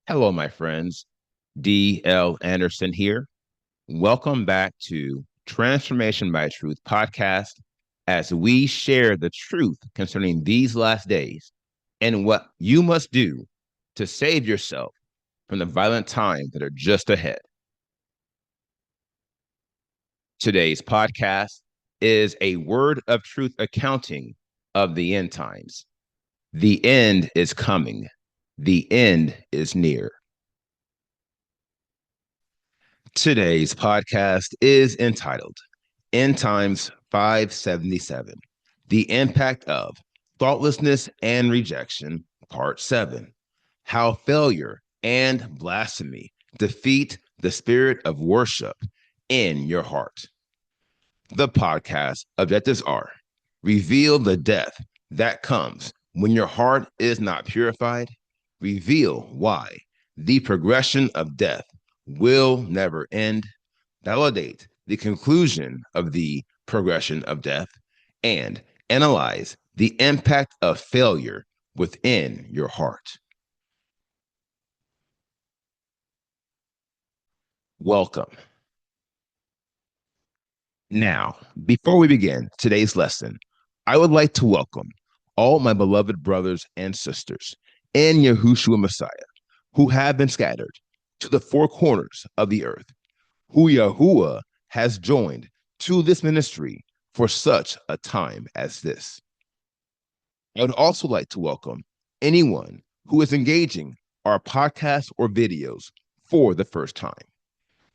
Hello, my friends. D.L. Anderson here. Welcome back to Transformation by Truth podcast as we share the truth concerning these last days and what you must do to save yourself from the violent times that are just ahead. Today's podcast is a word of truth accounting of the end times. The end is coming. The end is near. Today's podcast is entitled End Times 577, The Impact of Thoughtlessness and Rejection, Part 7, How Failure and Blasphemy Defeat the Spirit of Worship in Your Heart. The podcast objectives are: reveal the death that comes when your heart is not purified, reveal why the progression of death will never end, validate the conclusion of the progression of death, and analyze the impact of failure within your heart. Welcome. Now, before we begin today's lesson, I would like to welcome all my beloved brothers and sisters in Yahushua Messiah who have been scattered to the four corners of the earth, who Yahuwah has joined to this ministry for such a time as this. I would also like to welcome anyone who is engaging our podcasts or videos for the first time.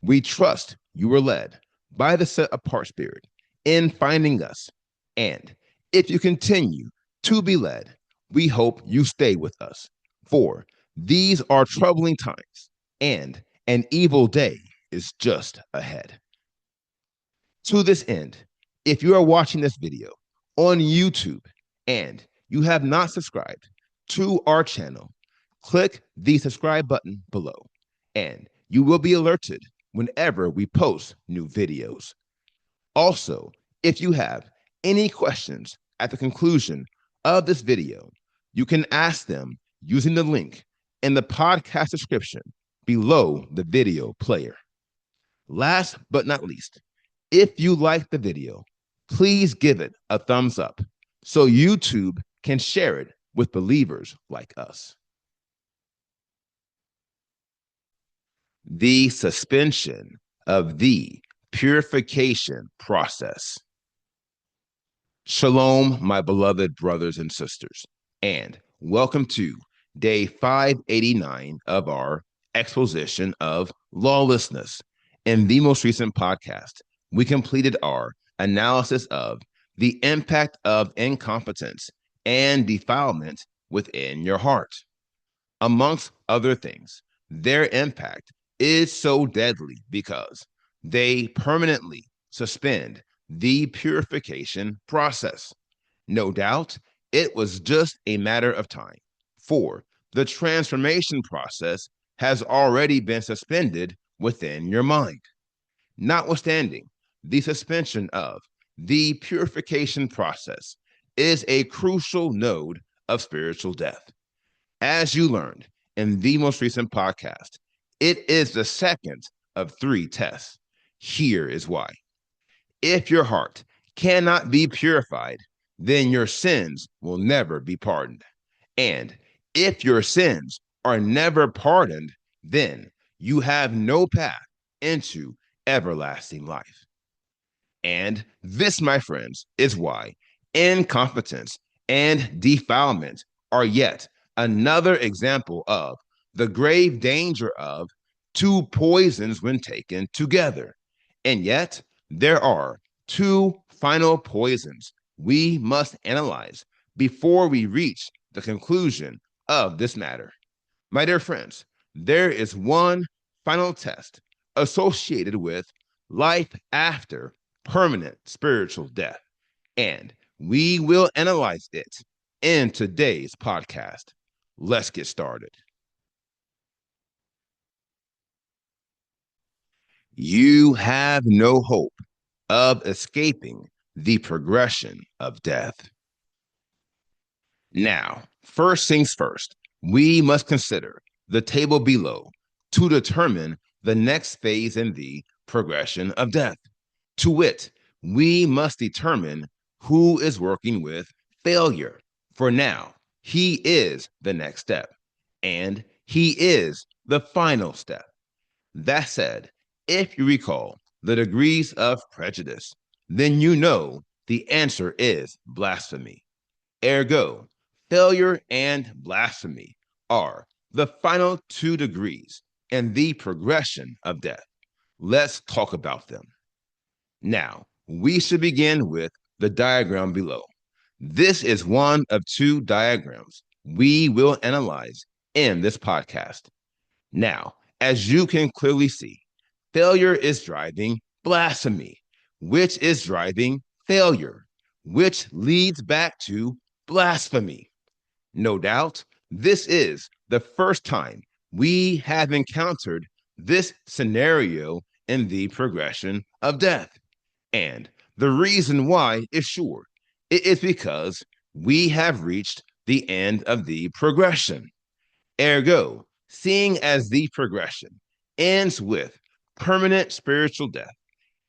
We trust you were led by the set apart spirit in finding us. And if you continue to be led, we hope you stay with us. For these are troubling times, and an evil day is just ahead. To this end, if you are watching this video on YouTube and you have not subscribed to our channel, click the subscribe button below, and you will be alerted whenever we post new videos. Also, if you have any questions at the conclusion of this video, you can ask them using the link in the podcast description below the video player. Last but not least, if you like the video, please give it a thumbs up so YouTube can share it with believers like us. The suspension of the purification process. Shalom, my beloved brothers and sisters, and welcome to day 589 of our exposition of lawlessness. In the most recent podcast, we completed our analysis of the impact of incompetence and defilement within your heart. Amongst other things, their impact is so deadly because they permanently suspend the purification process. No doubt, it was just a matter of time, for the transformation process has already been suspended within your mind. Notwithstanding, the suspension of the purification process is a crucial node of spiritual death. As you learned in the most recent podcast, it is the second of three tests. Here is why. If your heart cannot be purified, then your sins will never be pardoned. And if your sins are never pardoned, then you have no path into everlasting life. And this, my friends, is why incompetence and defilement are yet another example of the grave danger of two poisons when taken together. And yet, there are two final poisons we must analyze before we reach the conclusion of this matter. My dear friends, there is one final test associated with life after permanent spiritual death, and we will analyze it in today's podcast. Let's get started. You have no hope of escaping the progression of death. Now, first things first, we must consider the table below to determine the next phase in the progression of death. To wit, we must determine who is working with failure. For now, he is the next step, and he is the final step. That said, if you recall the degrees of prejudice, then you know the answer is blasphemy. Ergo, failure and blasphemy are the final two degrees in the progression of death. Let's talk about them. Now, we should begin with the diagram below. This is one of two diagrams we will analyze in this podcast. Now, as you can clearly see, failure is driving blasphemy, which is driving failure, which leads back to blasphemy. No doubt, this is the first time we have encountered this scenario in the progression of death. And the reason why is sure. It is because we have reached the end of the progression. Ergo, seeing as the progression ends with permanent spiritual death,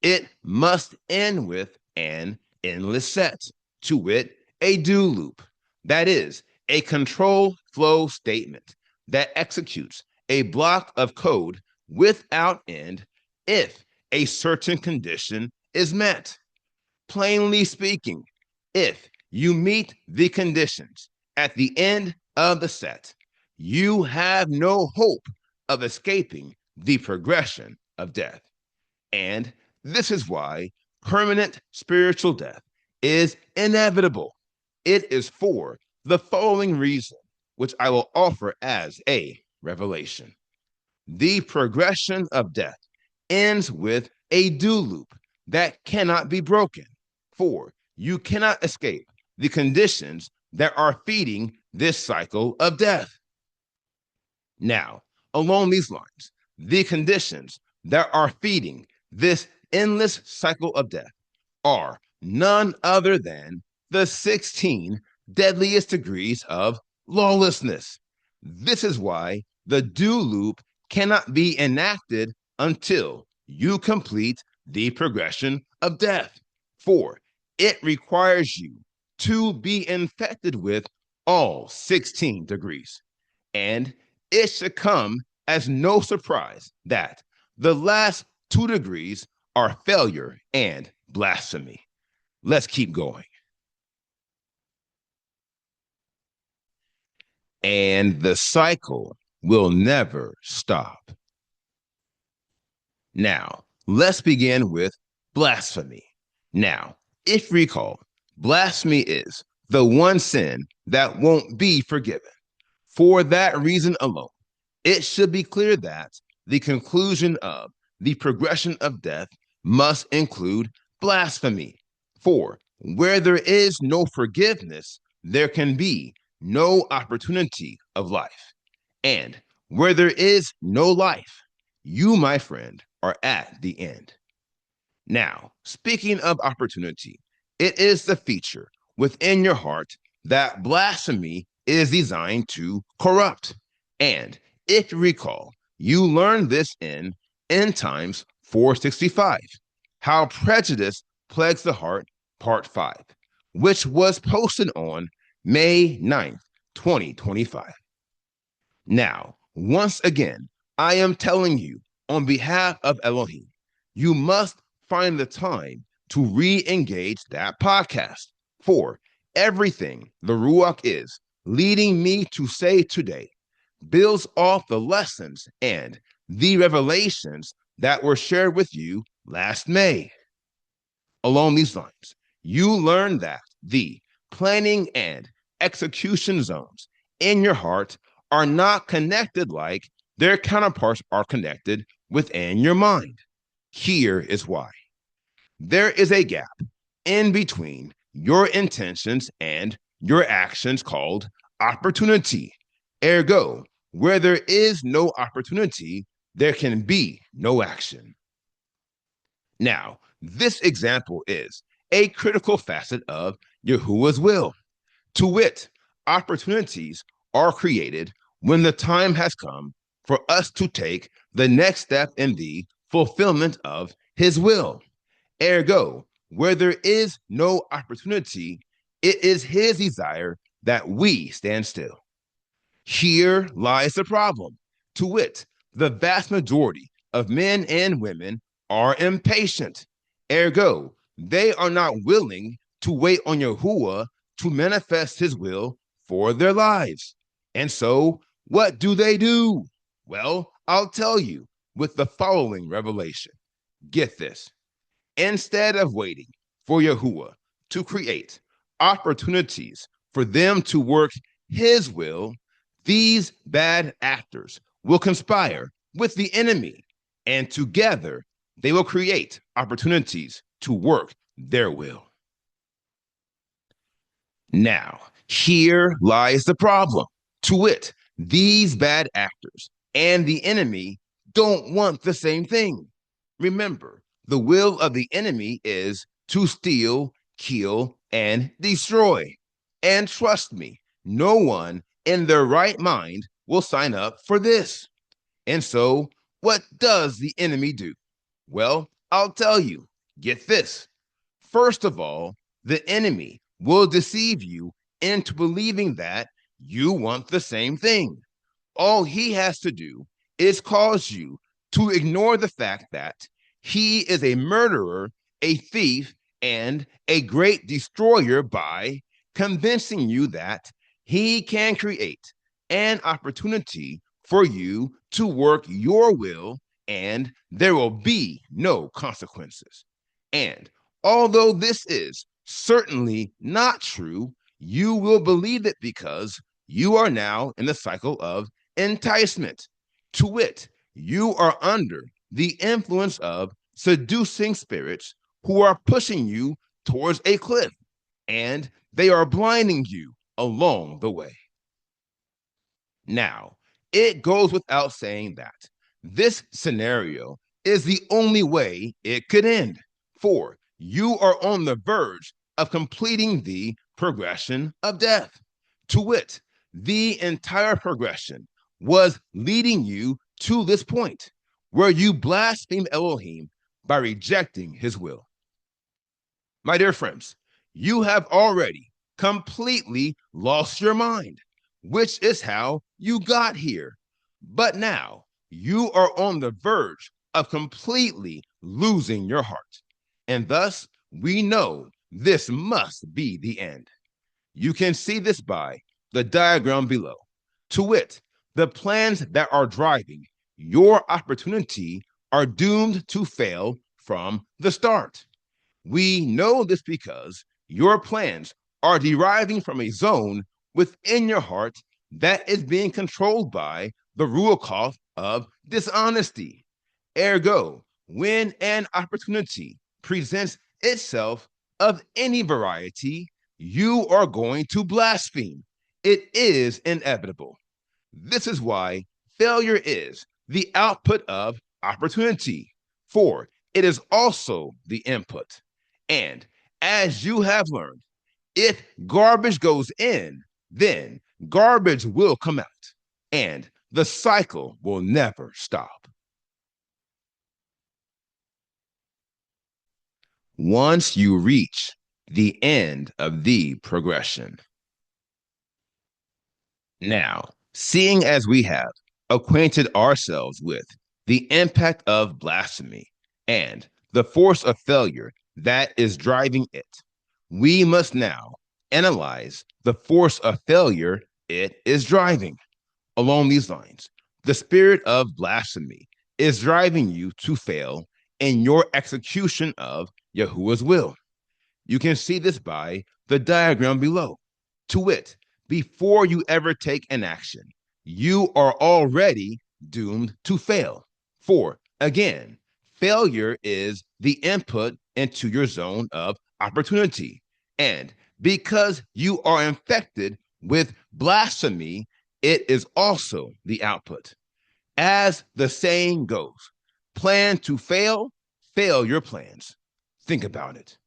it must end with an endless set, to wit, a do loop. That is, a control flow statement that executes a block of code without end if a certain condition is met. Plainly speaking, if you meet the conditions at the end of the set, you have no hope of escaping the progression of death. And this is why permanent spiritual death is inevitable. It is for the following reason, which I will offer as a revelation. The progression of death ends with a do loop that cannot be broken, for you cannot escape the conditions that are feeding this cycle of death. Now, along these lines, the conditions that are feeding this endless cycle of death are none other than the 16 deadliest degrees of lawlessness. This is why the do loop cannot be enacted until you complete the progression of death, for it requires you to be infected with all 16 degrees. And it should come as no surprise that the last 2 degrees are failure and blasphemy. Let's keep going. And the cycle will never stop. Now, let's begin with blasphemy. Now, if you recall, blasphemy is the one sin that won't be forgiven. For that reason alone, it should be clear that the conclusion of the progression of death must include blasphemy. For where there is no forgiveness, there can be no opportunity of life. And where there is no life, you, my friend, are at the end. Now, speaking of opportunity, it is the feature within your heart that blasphemy is designed to corrupt. And if you recall, you learned this in End Times 465, How Prejudice Plagues the Heart, Part 5, which was posted on May 9th, 2025. Now, once again, I am telling you on behalf of Elohim, you must find the time to re-engage that podcast, for everything the Ruach is leading me to say today builds off the lessons and the revelations that were shared with you last May. Along these lines, you learned that the planning and execution zones in your heart are not connected like their counterparts are connected within your mind. Here is why. There is a gap in between your intentions and your actions called opportunity. Ergo, where there is no opportunity, there can be no action. Now, this example is a critical facet of Yahuwah's will. To wit, opportunities are created when the time has come for us to take the next step in the fulfillment of his will. Ergo, where there is no opportunity, it is his desire that we stand still. Here lies the problem. To wit, the vast majority of men and women are impatient. Ergo, they are not willing to wait on Yahuwah to manifest his will for their lives. And so, what do? Well, I'll tell you with the following revelation. Get this. Instead of waiting for Yahuwah to create opportunities for them to work his will, these bad actors will conspire with the enemy, and together they will create opportunities to work their will. Now, here lies the problem. To wit, these bad actors and the enemy don't want the same thing. Remember, the will of the enemy is to steal, kill, and destroy. And trust me, no one in their right mind will sign up for this. And so, what does the enemy do? Well, I'll tell you. Get this. First of all, the enemy will deceive you into believing that you want the same thing. All he has to do is cause you to ignore the fact that he is a murderer, a thief, and a great destroyer by convincing you that he can create an opportunity for you to work your will and there will be no consequences. And although this is certainly not true, you will believe it because you are now in the cycle of enticement. To wit, you are under the influence of seducing spirits who are pushing you towards a cliff, and they are blinding you along the way. Now, it goes without saying that this scenario is the only way it could end, for you are on the verge of completing the progression of death. To wit, the entire progression was leading you to this point where you blaspheme Elohim by rejecting his will. My dear friends, you have already completely lost your mind, which is how you got here. But now you are on the verge of completely losing your heart. And thus, we know this must be the end. You can see this by the diagram below. To wit, the plans that are driving your opportunity are doomed to fail from the start. We know this because your plans are deriving from a zone within your heart that is being controlled by the ruach of dishonesty. Ergo, when an opportunity presents itself of any variety, you are going to blaspheme. It is inevitable. This is why failure is the output of opportunity, for it is also the input. And as you have learned, if garbage goes in, then garbage will come out, and the cycle will never stop. Once you reach the end of the progression. Now, seeing as we have acquainted ourselves with the impact of blasphemy and the force of failure that is driving it, we must now analyze the force of failure it is driving. Along these lines, the spirit of blasphemy is driving you to fail in your execution of Yahuwah's will. You can see this by the diagram below. To wit, before you ever take an action, you are already doomed to fail. For again, failure is the input into your zone of opportunity. And because you are infected with blasphemy, it is also the output. As the saying goes, plan to fail, fail your plans. Think about it.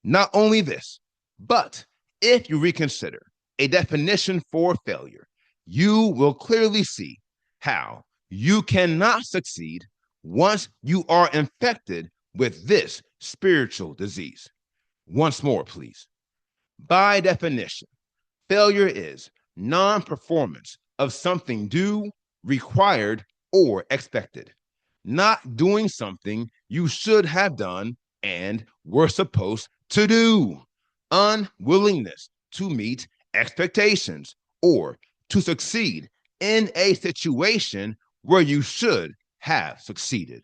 Not only this, but if you reconsider a definition for failure, you will clearly see how you cannot succeed once you are infected with this spiritual disease. Once more, please. By definition, failure is non performance of something due, required, or expected. Not doing something you should have done and were supposed to do. Unwillingness to meet expectations or to succeed in a situation where you should have succeeded.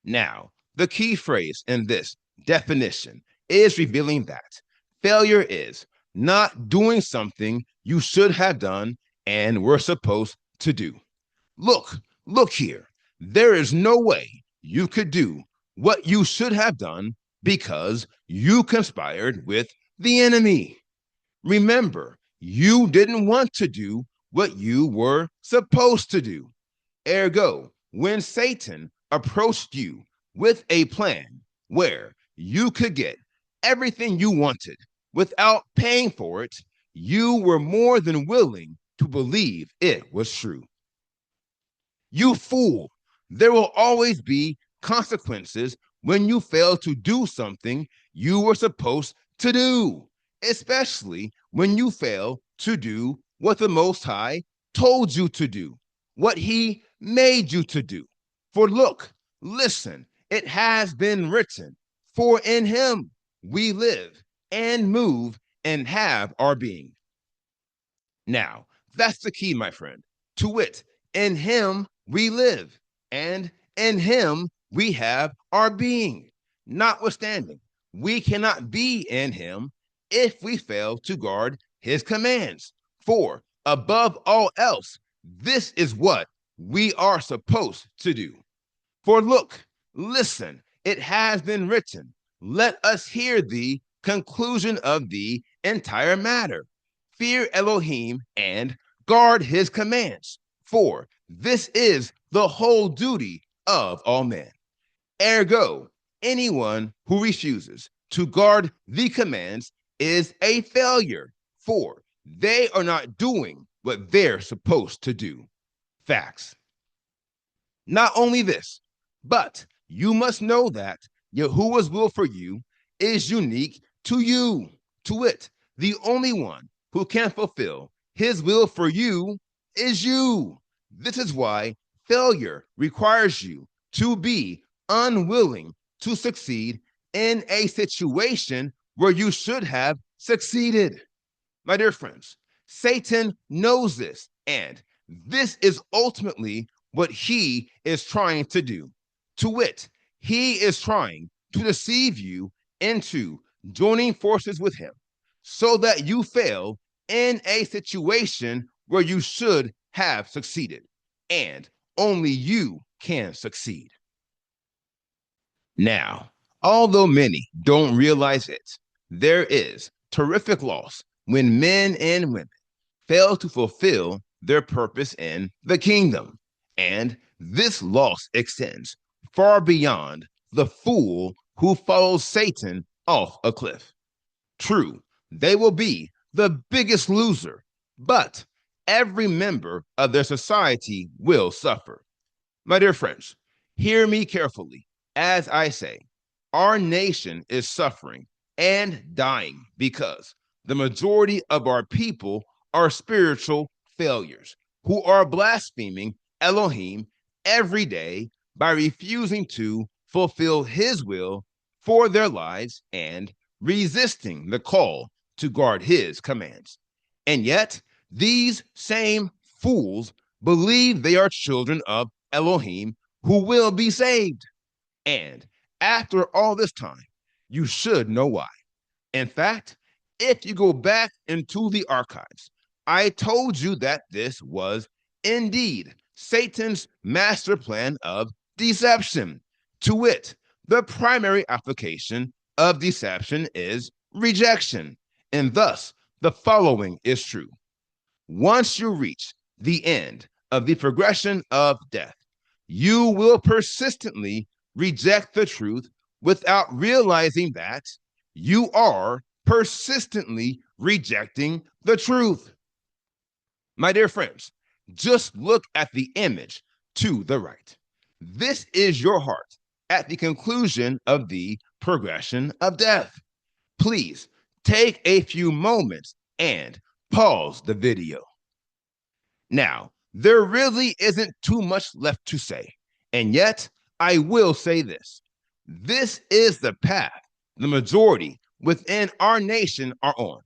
Now, the key phrase in this definition is revealing that failure is not doing something you should have done and were supposed to do. Look, look here. There is no way you could do what you should have done because you conspired with the enemy. Remember, you didn't want to do what you were supposed to do. Ergo, when Satan approached you with a plan where you could get everything you wanted without paying for it, you were more than willing to believe it was true. You fool, there will always be consequences when you fail to do something you were supposed to do, especially when you fail to do what the Most High told you to do, what He made you to do. For look, listen, it has been written, for in Him we live and move and have our being. Now, that's the key, my friend. To wit, in Him we live, and in Him we have our being. Notwithstanding, we cannot be in Him if we fail to guard His commands. For above all else, this is what we are supposed to do. For look, listen, it has been written, let us hear the conclusion of the entire matter. Fear Elohim and guard his commands, for this is the whole duty of all men. Ergo, anyone who refuses to guard the commands is a failure, for they are not doing what they're supposed to do. Facts. Not only this, but you must know that Yahuwah's will for you is unique to you. To wit, the only one who can fulfill his will for you is you. This is why failure requires you to be unwilling to succeed in a situation where you should have succeeded. My dear friends, Satan knows this, and this is ultimately what he is trying to do. To wit, he is trying to deceive you into joining forces with him so that you fail in a situation where you should have succeeded, and only you can succeed. Now, although many don't realize it, there is terrific loss when men and women fail to fulfill their purpose in the kingdom. And this loss extends far beyond the fool who follows Satan off a cliff. True, they will be the biggest loser, but every member of their society will suffer. My dear friends, hear me carefully as I say, our nation is suffering and dying because the majority of our people are spiritual failures who are blaspheming Elohim every day by refusing to fulfill his will for their lives and resisting the call to guard his commands. And yet, these same fools believe they are children of Elohim who will be saved. And after all this time, you should know why. In fact, if you go back into the archives, I told you that this was indeed Satan's master plan of deception. To wit, the primary application of deception is rejection. And thus, the following is true. Once you reach the end of the progression of death, you will persistently reject the truth without realizing that you are persistently rejecting the truth. My dear friends, just look at the image to the right. This is your heart at the conclusion of the progression of death. Please take a few moments and pause the video. Now, there really isn't too much left to say, and yet I will say this. This is the path the majority within our nation are on,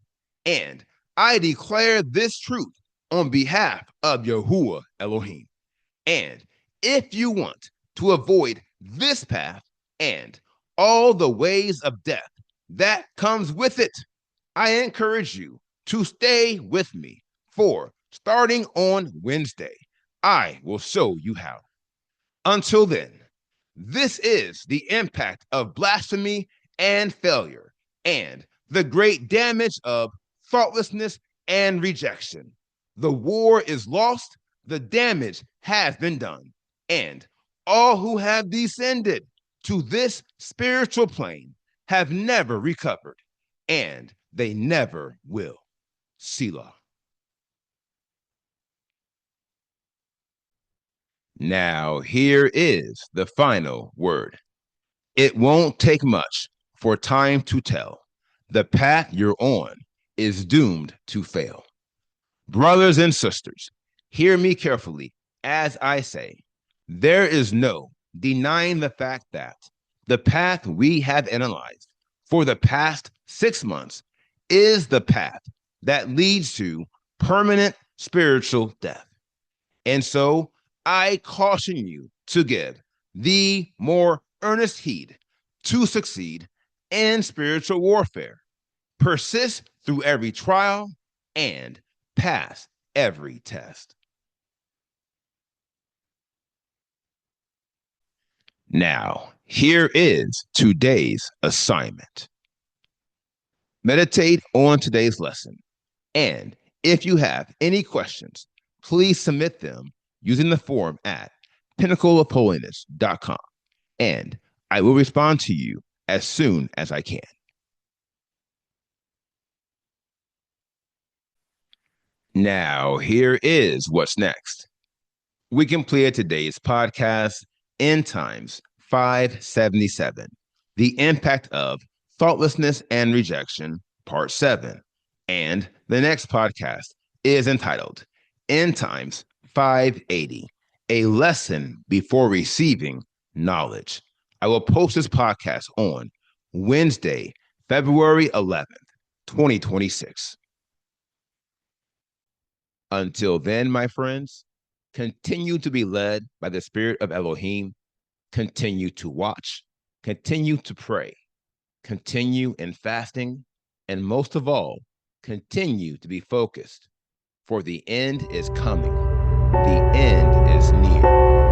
and I declare this truth on behalf of Yahuwah Elohim. And if you want to avoid this path and all the ways of death that comes with it, I encourage you to stay with me, for starting on Wednesday, I will show you how. Until then, this is the impact of blasphemy and failure, and the great damage of thoughtlessness and rejection. The war is lost, the damage has been done, and all who have descended to this spiritual plane have never recovered, and they never will. Selah. Now, here is the final word. It won't take much for time to tell. The path you're on is doomed to fail. Brothers and sisters, hear me carefully as I say, there is no denying the fact that the path we have analyzed for the past 6 months is the path that leads to permanent spiritual death. And so I caution you to give the more earnest heed to succeed in spiritual warfare. Persist through every trial and pass every test. Now, here is today's assignment. Meditate on today's lesson. And if you have any questions, please submit them using the form at pinnacleofholiness.com. And I will respond to you as soon as I can. Now, here is what's next. We completed today's podcast, End Times 577, The Impact of Thoughtlessness and Rejection, Part 7. And the next podcast is entitled End Times 580, A Lesson Before Receiving Knowledge. I will post this podcast on Wednesday, February 11th, 2026. Until then, my friends, continue to be led by the Spirit of Elohim. Continue to watch, continue to pray, continue in fasting, and most of all, continue to be focused, for the end is coming. The end is near.